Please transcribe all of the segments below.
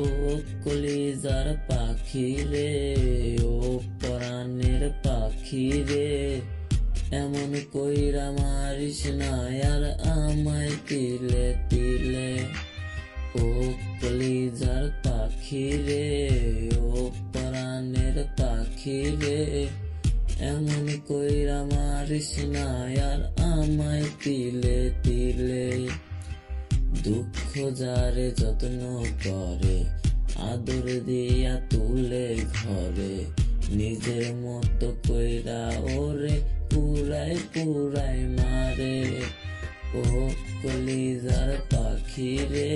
ও কলিজার পাখি রে, ও পরাণের পাখি রে, এমন কইরা মারিস না আর আমায় তিলে তিলে। ও কলিজার পাখি রে, ও পরাণের পাখি রে, এমন কইরা মারিস না আর আমায় তিলে তিলে। দুঃখ যারে যত্ন করে, আদর দিয়া তুলে ঘরে, নিজের মতো কইরা ওরে পুরাই পুরাই মারে। ও কলিজার পাখি রে,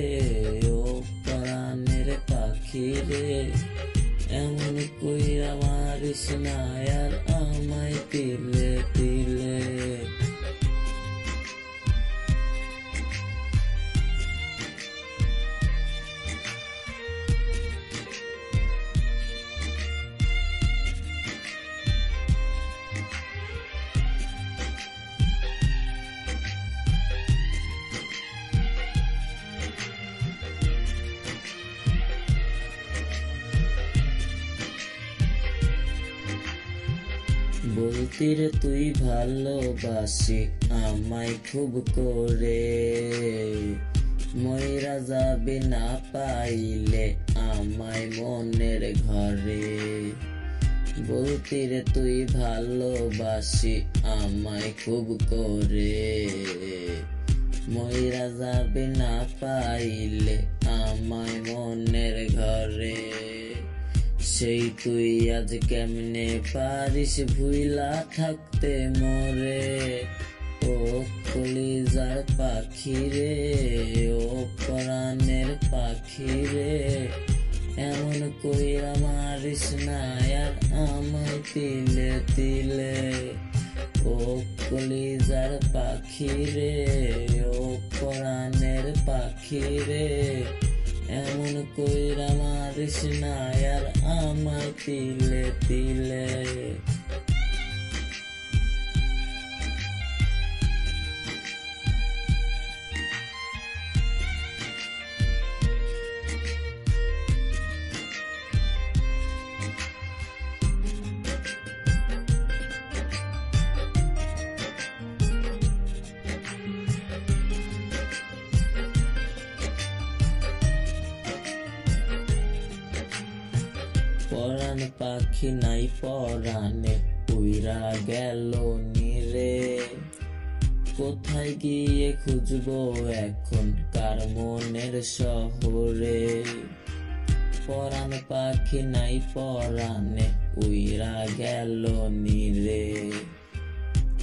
ও পরাণের পাখি রে, এমন কইরা মারিস না আর আমায় তিলে তিলে। বলতি রে তুই ভালোবাসি আমায় খুব করে, মইরা যাবি না পাইলে আমায় মনের ঘরে। বলতি রে তুই ভালোবাসি আমায় খুব করে, মইরা যাবি না পাইলে আমায় মনের ঘরে। সেই তুই আজ কেমনে পারিস ভুইলা থাকতে মোরে। ও কলিজার পাখি রে, ও পরাণের পাখি রে, এমন কইরা মারিস না আর আমায় তিলে তিলে। ও কলিজার পাখি রে, ও পরাণের পাখি রে, এমন কইরা মারিস না আর আমায় তিলে তিলে। পরাণ পাখি নাই পরাণে উইরা গেল নিরে, কোথায় গিয়ে খুঁজবো এখন কার মনের শহরে। পরাণ পাখি নাই পরাণে উইরা গেল নিরে,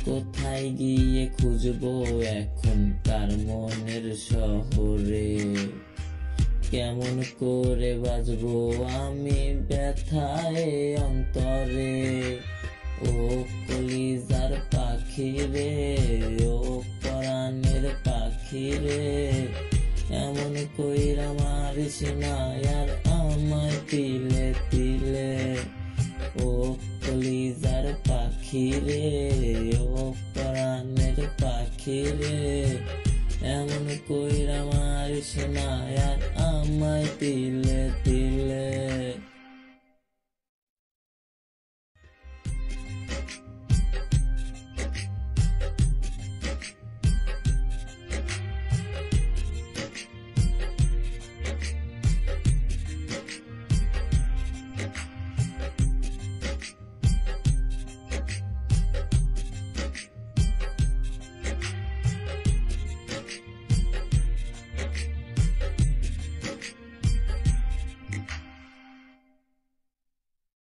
কোথায় গিয়ে খুঁজবো এখন কার মনের শহরে। কেমন করে বাজবো আমি ব্যথায় অন্তরে। ও কলিজার পাখি রে, ও পরাণের পাখি রে, এমন কইরা মারিস না আর আমায় তিলে তিলে। ও কলিজার পাখি রে, ও পরাণের পাখি রে, এমন কইরা মারিস না আর আমায় তিলে তিলে।